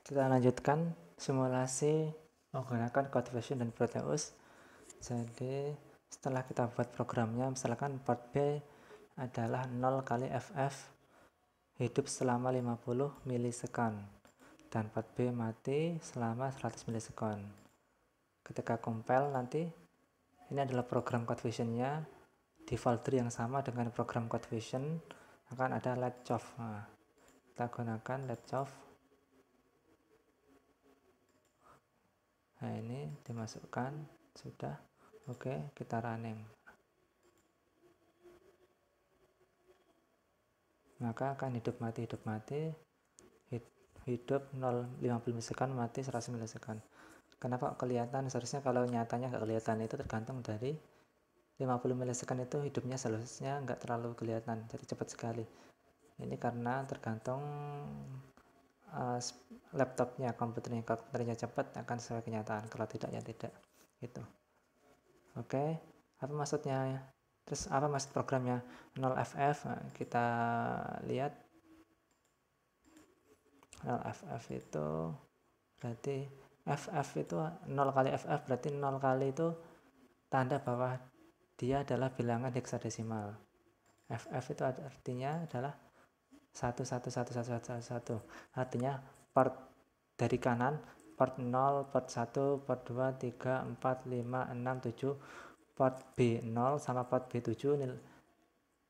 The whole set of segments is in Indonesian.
Kita lanjutkan simulasi menggunakan CodeFusion dan Proteus. Jadi setelah kita buat programnya, misalkan port B adalah 0 kali FF hidup selama 50 milisekund dan port B mati selama 100 milisekund. Ketika compile nanti ini adalah program CodeFusionnya di folder yang sama dengan program CodeFusion akan ada letchof. Nah, kita gunakan letchof. Nah, ini dimasukkan sudah. Oke, kita running. Maka akan hidup mati hidup 0,50 milisekund, mati 100 milisekund. Kenapa kelihatan? Seharusnya kalau nyatanya nggak kelihatan, itu tergantung dari 50 milisekund itu hidupnya seharusnya nggak terlalu kelihatan, jadi cepat sekali. Ini karena tergantung laptopnya, komputernya cepat akan sesuai kenyataan, kalau tidak ya tidak. Itu. Oke, apa maksudnya? Terus apa maksud programnya 0FF? Nah, kita lihat 0FF itu berarti FF itu 0 kali FF berarti 0 kali itu tanda bahwa dia adalah bilangan heksadesimal. FF itu artinya adalah 1111111. Artinya port dari kanan, port 0, port 1, port 2, 3, 4, 5, 6, 7, port B0 sama port B7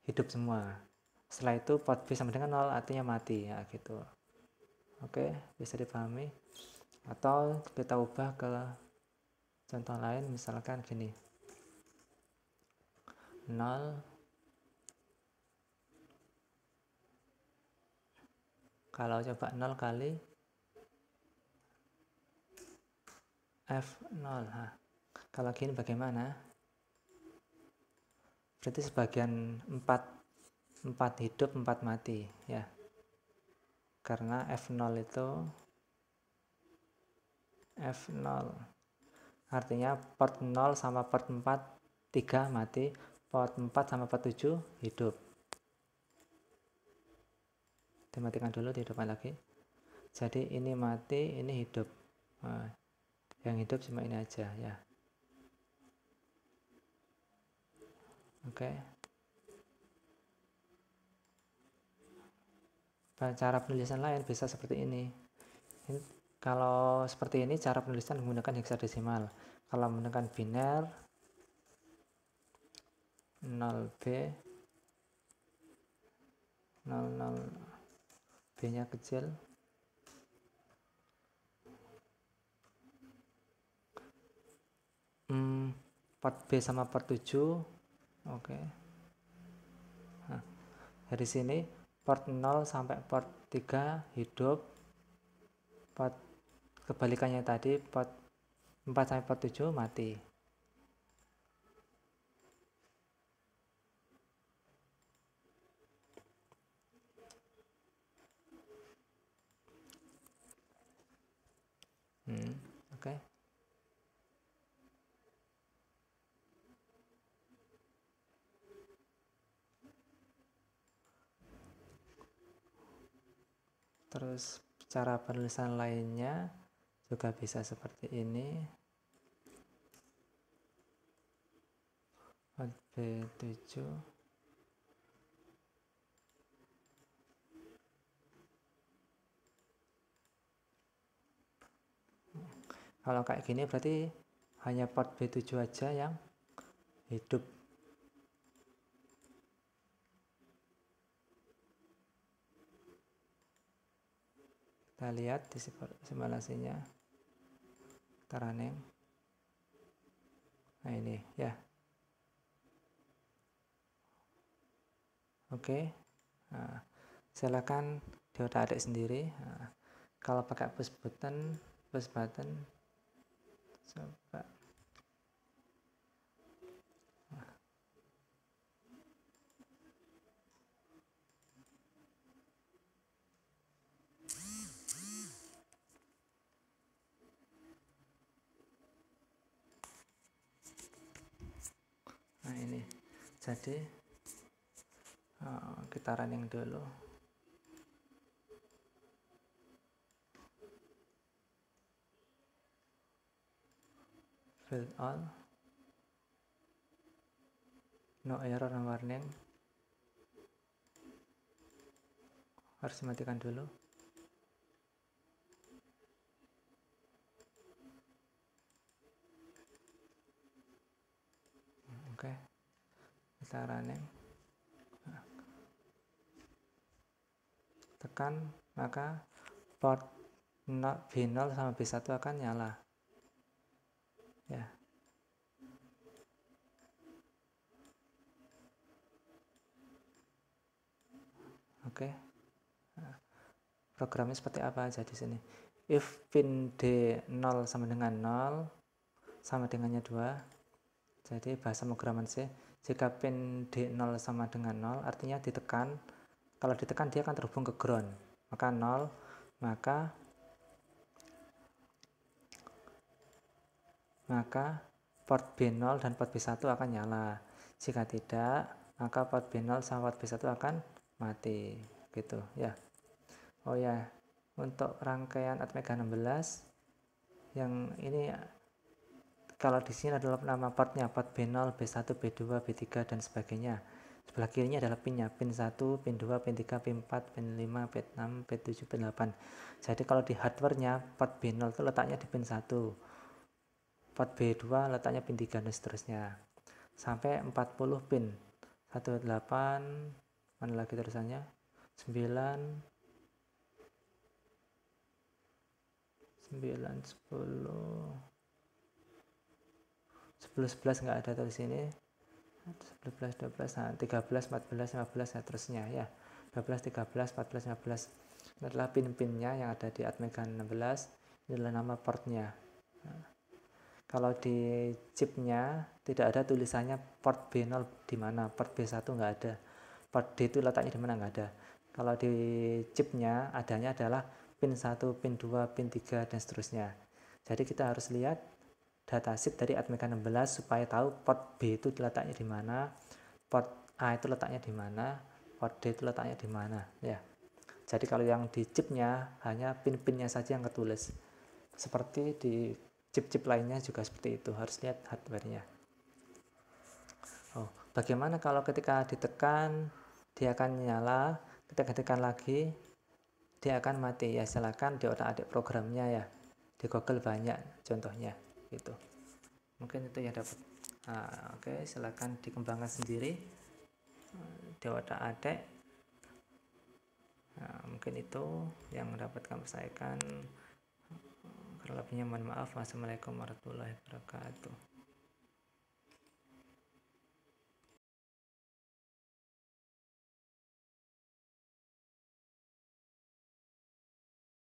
hidup semua. Setelah itu port B sama dengan 0 artinya mati ya gitu. Oke, bisa dipahami. Atau kita ubah ke contoh lain, misalkan gini. 0 kalau coba 0 kali F0. Nah, kalau gini bagaimana? Berarti sebagian 4 hidup 4 mati ya, karena F0 itu F0 artinya port 0 sama port 4 3 mati, port 4 sama port 7 hidup. Dimatikan dulu, dihidupkan lagi. Jadi ini mati, ini hidup. Nah, yang hidup cuma ini aja ya. Oke. Cara penulisan lain bisa seperti ini. Kalau seperti ini cara penulisan menggunakan heksadesimal. Kalau menggunakan biner 0B 00 B nya kecil, port B sama port 7. Oke. Nah, dari sini port 0 sampai port 3 hidup, port kebalikannya tadi port 4 sampai port 7 mati. Oke. Terus cara penulisan lainnya juga bisa seperti ini. Port B7 kalau kayak gini berarti hanya port B7 aja yang hidup. Kita lihat di simulasinya, kita running. Nah ini ya. Oke. Nah, silakan diotak-atik sendiri. Nah, kalau pakai push button coba. Nah ini jadi kita running dulu. build all, no error, no warning. Harus dimatikan dulu. Oke, kita running. Tekan, maka port B0 sama B1 akan nyala ya. Oke. Programnya seperti apa aja di sini? If pin D0 sama dengan 0 sama dengannya 2. Jadi bahasa pemrograman C, jika pin D0 sama dengan 0 artinya ditekan. Kalau ditekan dia akan terhubung ke ground, maka 0, maka port B0 dan port B1 akan nyala. Jika tidak, maka port B0 sama port B1 akan mati gitu ya. Oh ya, untuk rangkaian Atmega 16 yang ini, kalau di sini adalah nama portnya, port B0, B1, B2, B3 dan sebagainya. Sebelah kirinya adalah pinnya, pin 1, pin 2, pin 3, pin 4, pin 5, pin 6, pin 7, pin 8. Jadi kalau di hardware-nya port B0 itu letaknya di pin 1, port B2 letaknya pin 3 dan seterusnya. Sampai 40 pin. 18, mana lagi terusannya? 9, 10, 11 nggak ada tulis sini. 11, 12, 13, 14, 15 dan seterusnya ya. 12, 13, 14, 15 ini adalah pin-pinnya yang ada di Atmega 16. Ini adalah nama portnya. Nah, kalau di chipnya tidak ada tulisannya port B0 di mana, port B1 nggak ada, port D itu letaknya di mana nggak ada. Kalau di chipnya adanya adalah pin 1, pin 2, pin 3 dan seterusnya. Jadi kita harus lihat datasheet dari Atmega 16 supaya tahu port B itu letaknya di mana, port A itu letaknya di mana, port D itu letaknya di mana ya. Jadi kalau yang di chipnya hanya pin-pinnya saja yang ketulis. Seperti di chip-chip lainnya juga seperti itu, harus lihat hardware-nya. Oh, bagaimana kalau ketika ditekan dia akan nyala, ketika ditekan lagi dia akan mati ya. Silakan diotak-atik programnya ya, di Google banyak contohnya gitu. Mungkin itu yang dapat. Oke, silakan dikembangkan sendiri, diotak-atik. Mungkin itu yang dapat kami sampaikan. Kalau lebihnya mohon maaf. Wassalamualaikum warahmatullahi wabarakatuh.